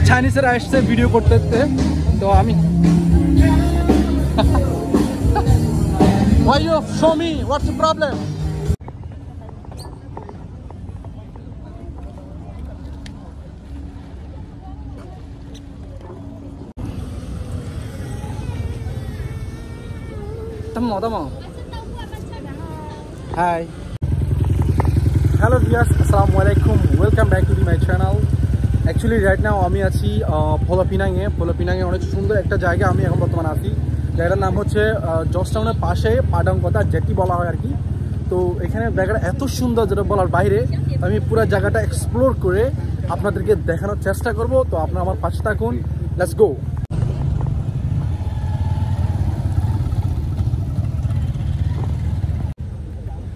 চাইনিজেরা আসছে ভিডিও করতে, তো আমি Why you show me? What's the problem? Tamo. Hi. Hello viewers, assalamualaikum. Welcome back to my channel. Actually right now আমি আছি ফলোপিনাঙে অনেক সুন্দর একটা জায়গা আমি এখন বর্তমানে আছি। জায়গাটার নাম হচ্ছে জর্জটাউনের পাশে পাডাংকতা জেটি বলা হয় আর কি। তো এখানে জায়গাটা এত সুন্দর যেটা বলার বাইরে, আমি পুরো জায়গাটা এক্সপ্লোর করে আপনাদেরকে দেখানোর চেষ্টা করব। তো আপনারা আমার পাশে থাকুন, লেটস গো।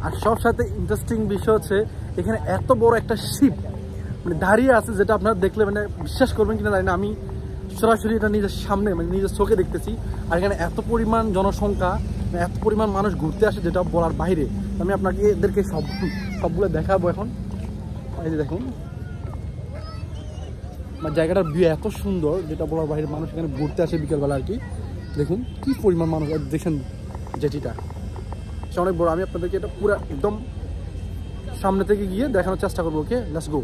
আর সব সাথে ইন্টারেস্টিং বিষয় হচ্ছে এখানে এত বড় একটা শিপ মানে দাঁড়িয়ে আছে, যেটা আপনারা দেখলে মানে বিশ্বাস করবেন কিনা জানি না, আমি সরাসরি এটা নিজের সামনে মানে নিজের চোখে দেখতেছি। আর এখানে এত পরিমাণ জনসংখ্যা, এত পরিমাণ মানুষ ঘুরতে আসে যেটা বলার বাইরে। আমি আপনাকে এদেরকে সবগুলো দেখাবো এখন। এই যে দেখুন মানে জায়গাটার ভিউ এত সুন্দর যেটা বলার বাইরে, মানুষ এখানে ঘুরতে আসে বিকেলবেলা আর কি। দেখুন কি পরিমাণ মানুষ, দেখছেন জেটিটা সে অনেক বড়। আমি আপনাদেরকে এটা পুরো একদম সামনে থেকে গিয়ে দেখানোর চেষ্টা করবো। ওকে, লেটস গো।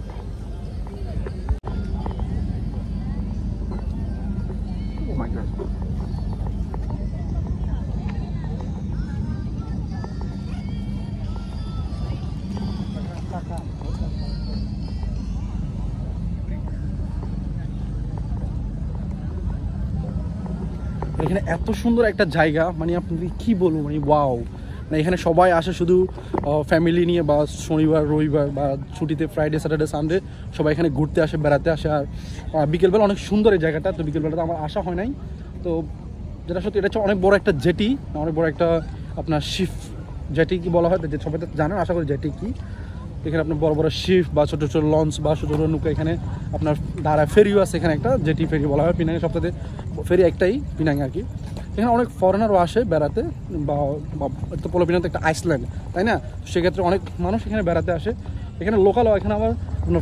এখানে এত সুন্দর একটা জায়গা মানে আপনাদের কি বলবো, মানে ওয়াও। মানে এখানে সবাই আসে শুধু ফ্যামিলি নিয়ে, বা শনিবার রবিবার বা ছুটিতে ফ্রাইডে স্যাটারডে সানডে সবাই এখানে ঘুরতে আসে, বেড়াতে আসে। আর বিকেলবেলা অনেক সুন্দর এই জায়গাটা। তো বিকেলবেলাতে আমার আসা হয় নাই। তো যেটা সত্যি এটা হচ্ছে অনেক বড় একটা জেটি, অনেক বড় একটা আপনার শিপ জেটি কি বলা হয়, যে সবাই তো জানেন আশা করি জেটি কি। এখানে আপনার বড় বড় শিপ বা ছোটো ছোটো লঞ্চ বা ছোটো ছোটো নৌকা, এখানে আপনার দাঁড়ায় ফেরিও আছে। এখানে একটা জেটি ফেরি বলা হয়। পিনাঙে সবথেকে ফেরি একটাই পিনাঙে আর কি। এখানে অনেক ফরেনারও আসে বেড়াতে, বা তো পোলোপিনাতে একটা আইসল্যান্ড, তাই না? সেক্ষেত্রে অনেক মানুষ এখানে বেড়াতে আসে। এখানে লোকালও এখানে আবার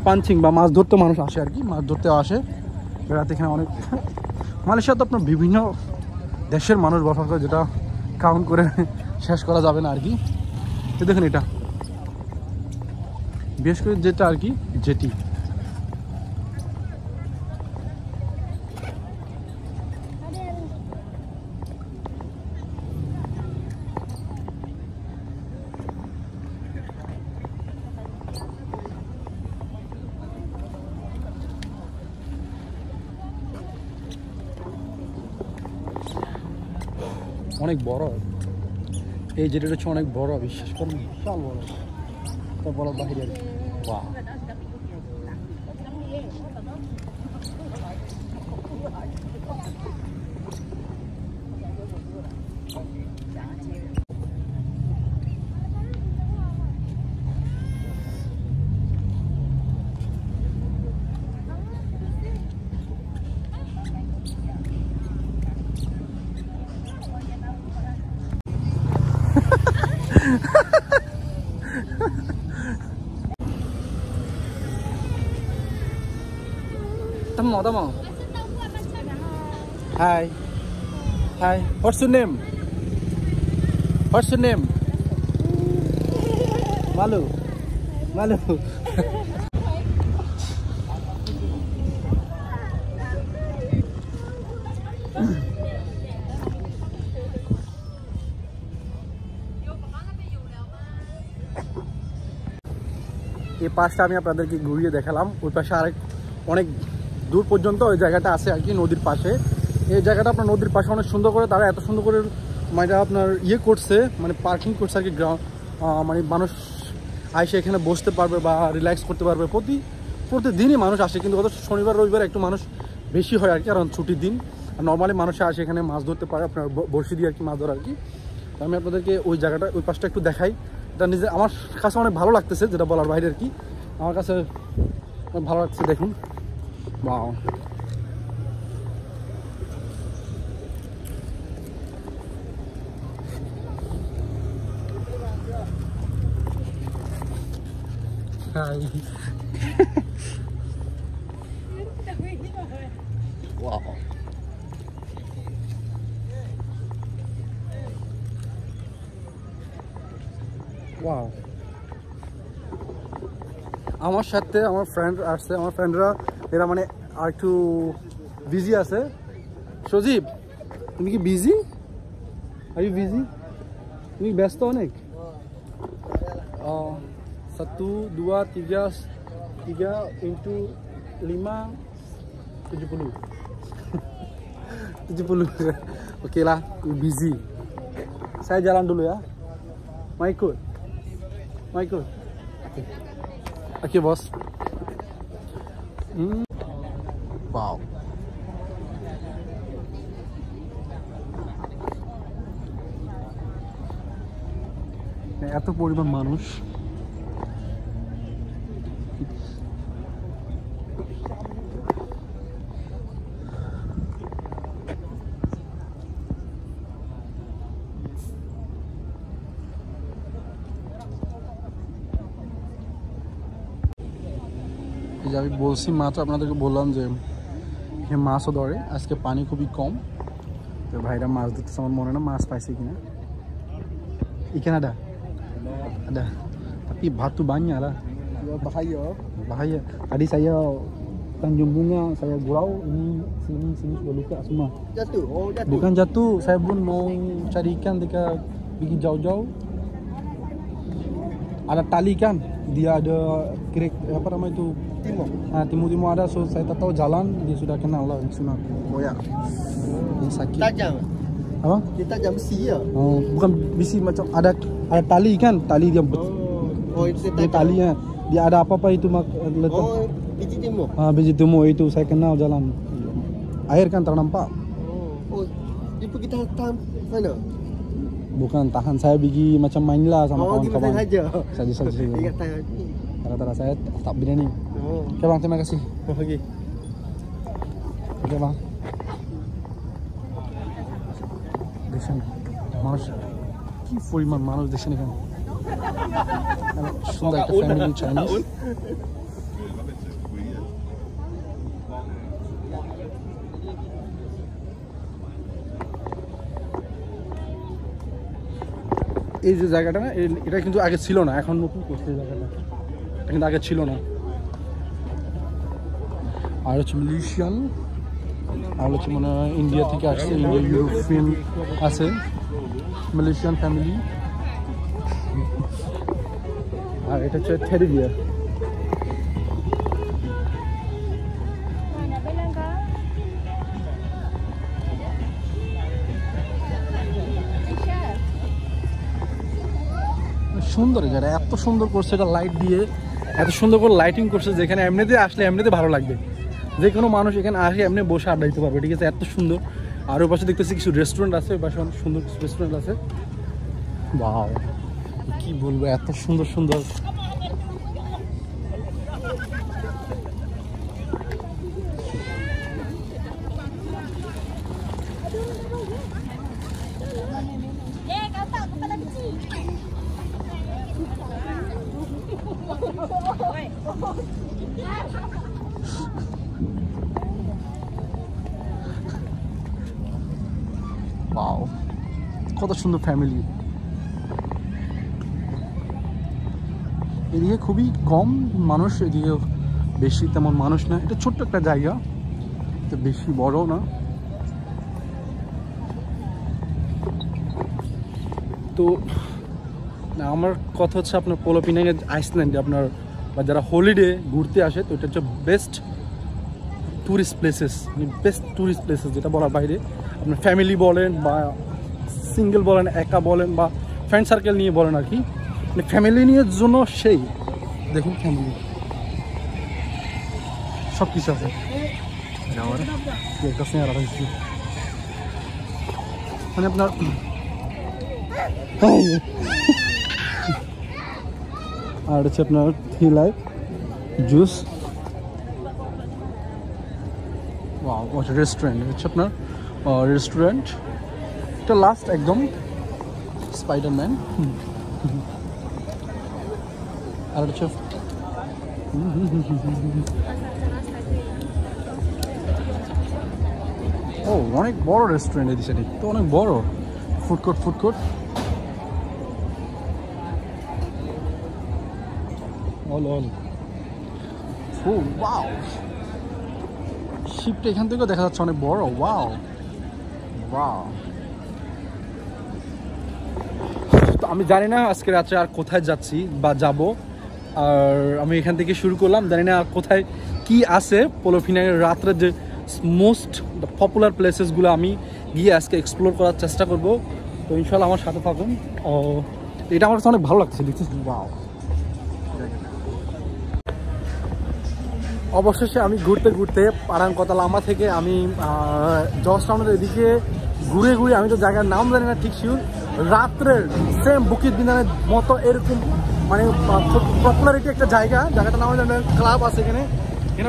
পাঞ্চিং বা মাছ ধরতে মানুষ আসে আর কি, মাছ ধরতেও আসে বেড়াতে। এখানে অনেক মালয়েশিয়া তো আপনার বিভিন্ন দেশের মানুষ বসবাস করে, যেটা কাউন্ট করে শেষ করা যাবে না আর কি। তো দেখুন এটা বিশেষ করে যেটা আর কি জেটি। অনেক বড় এই জেটিটা হচ্ছে, অনেক বড়, বিশ্বাস করুন বিশাল বড়। তো বড় বাহিরে বাহ। Tamo. Hi. What's your name? Malu. এই পাশটা আমি আপনাদেরকে ঘুরিয়ে দেখালাম। ওই পাশে আরেক অনেক দূর পর্যন্ত ওই জায়গাটা আছে আর কি, নদীর পাশে। এই জায়গাটা আপনার নদীর পাশে অনেক সুন্দর করে তারা এত সুন্দর করে মানে আপনার করছে, মানে পার্কিং করছে আর কি। মানে মানুষ আইসে এখানে বসতে পারবে বা রিল্যাক্স করতে পারবে। প্রতিদিনই মানুষ আসে, কিন্তু গত শনিবার রবিবার একটু মানুষ বেশি হয় আর কি, কারণ ছুটির দিন। আর নর্মালি মানুষে আসে এখানে মাছ ধরতে পারে, আপনার বড়শি দিয়ে আর কি মাছ ধরা আর কি। তো আমি আপনাদেরকে ওই জায়গাটা, ওই পাশটা একটু দেখাই। এটা নিজে আমার কাছে অনেক ভালো লাগতেছে, যেটা বলার বাইরে আর কি। আমার কাছে অনেক ভালো লাগছে, দেখুন ওয়াও। হাই ওয়াও ওয়াও আমার সাথে আমার ফ্রেন্ড আসছে আমার ফ্রেন্ডরা এরা মানে আর একটু বিজি আছে সজীব তুমি কি বিজি আর ইউ বিজি তুমি ব্যস্ত অনেক 1 2 3 into 5 70 70 oke lah busy saya jalan dulu ya mau ikut oke bos wow এত পরিমাণ মানুষ এই যে আমি বলছি মাছ আপনাদেরকে বললাম যে মাছও ধরে আজকে পানি খুবই কম তো ভাইরা মাছ ধরতেছে আমার মনে না মাছ পাইছে কিনা ikan ada tapi batu banyak lah bahaya tadi saya Tanjung Bunga saya gurau ini sini sudah luka semua jatuh bukan jatuh saya pun mau cari ikan dekat pergi jauh-jauh ada tali kan dia ada krik apa nama itu timur ada so saya tak tahu jalan dia sudah kenal lah sunat koyak ini sakit tajam apa kita jam besi ya bukan besi macam ada tali kan tali dia itu talinya dia ada apa itu letak biji timur biji timur itu saya kenal jalan air kan ternampak dia pergi tahan sana bukan tahan saya pergi macam main lah sama kawan-kawan saja kata saya tak berani oke bang terima kasih oke bang দেখছেন মানুষ কি পরিমাণ মানুষ দেখছেন এখানে সুন্দর একটা family Chinese এই যে জায়গাটা না এটা কিন্তু আগে ছিল না এখন নতুন করছে এই জায়গাটা এটা কিন্তু আগে ছিল না আর হচ্ছে মালয়েশিয়ান আর হচ্ছে মনে হয় ইন্ডিয়া থেকে আসছে ইন্ডিয়া ইউরোপিয়ান আছে মালয়েশিয়ান ফ্যামিলি আর এটা হচ্ছে টেডি বিয়ার সুন্দর জায়গা এত সুন্দর করছে এটা লাইট দিয়ে এত সুন্দর করে লাইটিং করছে যেখানে এমনিতে আসলে এমনিতে ভালো লাগবে যে কোনো মানুষ এখানে আসে এমনি বসে আড্ডা দিতে পারবে ঠিক আছে এত সুন্দর আর ওই পাশে দেখতেছি কিছু রেস্টুরেন্ট আছে ওই পাশে অনেক সুন্দর কিছু রেস্টুরেন্ট আছে ওয়াও কি বলবো এত সুন্দর সুন্দর ওয়াও কত সুন্দর ফ্যামিলি এদিকে খুবই কম মানুষ এদিকে বেশি তেমন মানুষ না এটা ছোট্ট একটা জায়গা তো বেশি বড় না তো আমার কথা হচ্ছে আপনার পোলো পিনাঙ্গে আইসল্যান্ডে আপনার বা যারা হলিডে ঘুরতে আসে তো এটা হচ্ছে বেস্ট ট্যুরিস্ট প্লেসেস মানে বেস্ট ট্যুরিস্ট প্লেসেস যেটা বলার বাইরে আপনার ফ্যামিলি বলেন বা সিঙ্গেল বলেন একা বলেন বা ফ্রেন্ড সার্কেল নিয়ে বলেন আর কি মানে ফ্যামিলি নিয়ে জন্য সেই দেখুন ফ্যামিলি সব কিছু আছে মানে আপনার আর হচ্ছে আপনার থ্রি লাইফ জুস রেস্টুরেন্ট হচ্ছে আপনার রেস্টুরেন্ট এটা লাস্ট একদম স্পাইডারম্যান আর হচ্ছে ও অনেক বড় রেস্টুরেন্ট এই সাইডে, তো অনেক বড় ফুড কোর্ট অল ও ওয়াও, শিপটা এখান থেকেও দেখা যাচ্ছে অনেক বড়। ওয়াও ওয়াও, তো আমি জানি না আজকে রাত্রে আর কোথায় যাচ্ছি বা যাব, আর আমি এখান থেকে শুরু করলাম, জানি না কোথায় কি আছে পোলোফিনার রাত্রে যে মোস্ট পপুলার প্লেসেসগুলো আমি গিয়ে আজকে এক্সপ্লোর করার চেষ্টা করব। তো ইনশাল্লাহ আমার সাথে থাকুন। ও এটা আমার কাছে অনেক ভালো লাগছে দেখছি। ওয়াও, অবশেষে আমি ঘুরতে পারাঙ্কতা লামা থেকে আমি জর্জ টাউনের এদিকে ঘুরে আমি তো জায়গার নাম জানি না ঠিক শিওর, রাত্রের সেম বুকিত বিনারের মতো এরকম মানে পপুলারিটি একটা জায়গাটার নাম জানি, ক্লাব আছে এখানে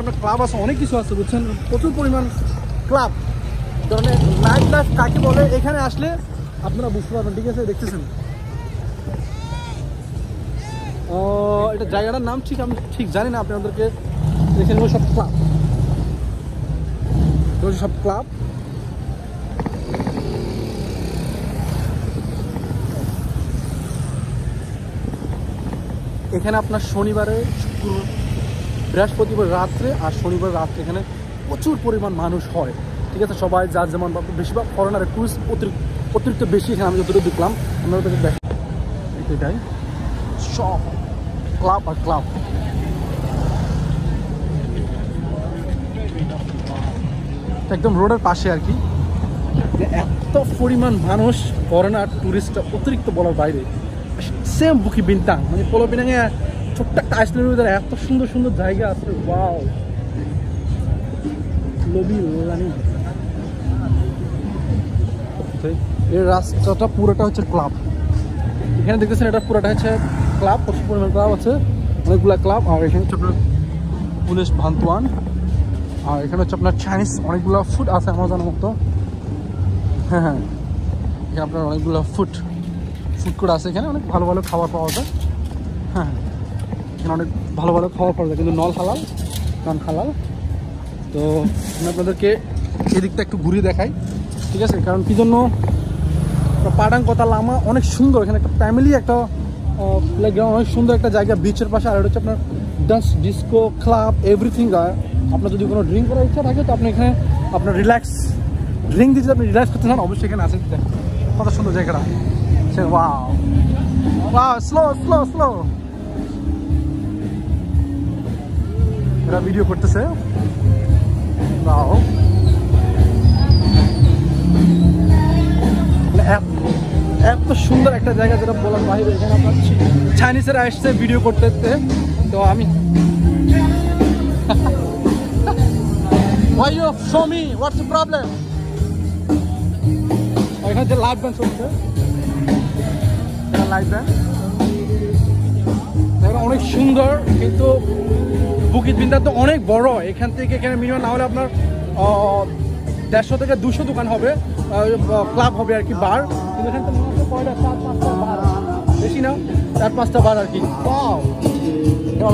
আপনার ক্লাব আছে, অনেক কিছু আছে বুঝছেন, প্রচুর পরিমাণ ক্লাব, ধরনের নাইট লাইফ কাকে বলে এখানে আসলে আপনারা বুঝতে পারবেন। ঠিক আছে, দেখতেছেন এটা জায়গাটার নাম ঠিক আমি ঠিক জানি না, আপনাদেরকে এখানে সব ক্লাব এখানে আপনার শনিবারে বৃহস্পতিবার রাত্রে আর শনিবার রাত্রে এখানে প্রচুর পরিমাণ মানুষ হয়। ঠিক আছে, সবাই যার যেমন বেশিরভাগ ফরেনার টুরিস্ট অতিরিক্ত বেশি এখানে আমি যতটুকু দেখলাম, আপনারা এটাই সব ক্লাব আর ক্লাব। একদম রোডের পাশে আর কি, এত পরিমাণ মানুষ ফরেনার টুরিস্টরা অতিরিক্ত বলার বাইরে। সেম বুকি বিনতাং মানে পোলোপিনাঙে ছোট্ট একটা আইসল্যান্ডের ভিতরে এত সুন্দর জায়গা আছে। ওয়াও, লবি রানি, এই রাস্তাটা পুরোটা হচ্ছে ক্লাব। এখানে দেখতেছেন এটা পুরোটা হচ্ছে ক্লাব, প্রচুর পরিমাণ ক্লাব আছে, অনেকগুলো ক্লাব। আর এখানে হচ্ছে আপনার পুলিশ ভান্তুয়ান, আর এখানে হচ্ছে আপনার চাইনিজ অনেকগুলো ফুড আছে আমার জানার মতো। হ্যাঁ, এখানে আপনার অনেকগুলো ফুড কোর্ট আছে, এখানে অনেক ভালো খাবার পাওয়া যায়। হ্যাঁ, এখানে অনেক ভালো খাবার পাওয়া যায়, কিন্তু নন হালাল। তো আমি আপনাদেরকে এদিকটা একটু ঘুরিয়ে দেখাই। ঠিক আছে, কারণ কি জন্য পারাঙ্কতা লামা অনেক সুন্দর, এখানে একটা ফ্যামিলি একটা প্লেগ্রাউন্ড, অনেক সুন্দর একটা জায়গা বিচের পাশে। আর এটা হচ্ছে আপনার ডান্স ডিস্কো ক্লাব এভরিথিং। আপনার যদি কোনো ড্রিঙ্ক করার ইচ্ছা থাকে তো আপনি এখানে আপনার ড্রিঙ্ক দিয়ে যদি আপনি রিল্যাক্স করতে চান অবশ্যই এখানে আসেন। কত সুন্দর জায়গাটা। ওয়াও, স্লো এরা ভিডিও করতেছে। ওয়াও, এত সুন্দর একটা জায়গা যেটা বলার বাইরে। এখানে আপনার চাইনিজেরা আসছে ভিডিও করতে, তো আমি Why you show me? What's the problem? এখানে যে লাইভ ব্যান্ড চলছে, লাইভ ব্যান্ড অনেক সুন্দর, কিন্তু বুকিত বিন্দার তো অনেক বড়। এখান থেকে এখানে মিনিমাম না হলে আপনার 150 থেকে 200 দোকান হবে, ক্লাব হবে আর কি, বার। কিন্তু এখানে তো মনে হচ্ছে 4-5টা বার, বেশি না 4-5টা বার আর কি।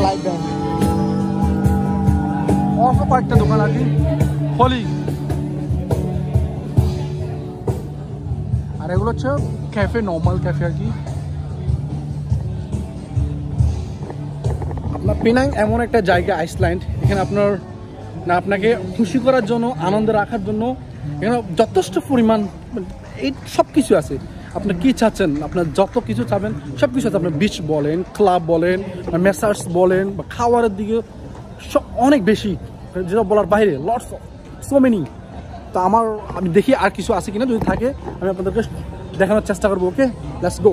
লাইভ ব্যান্ড অল্প কয়েকটা দোকান আর কি, হলি। আর এগুলো হচ্ছে ক্যাফে, নর্মাল ক্যাফে আর কি। আপনার পেনাং এমন একটা জায়গা আইসল্যান্ড, এখানে আপনাকে খুশি করার জন্য, আনন্দ রাখার জন্য এখানে যথেষ্ট পরিমাণ এই সব কিছু আছে। আপনার কি চাচ্ছেন, আপনার যত কিছু চাবেন সব কিছু আছে। আপনার বিচ বলেন, ক্লাব বলেন, ম্যাসাজ বলেন, বা খাওয়ারের দিকে সব অনেক বেশি, যেটা বলার বাইরে, লটস অফ সো মেনি। তো আমি দেখি আর কিছু আছে কিনা, যদি থাকে আমি আপনাদেরকে দেখানোর চেষ্টা করবো। ওকে, লেটস গো।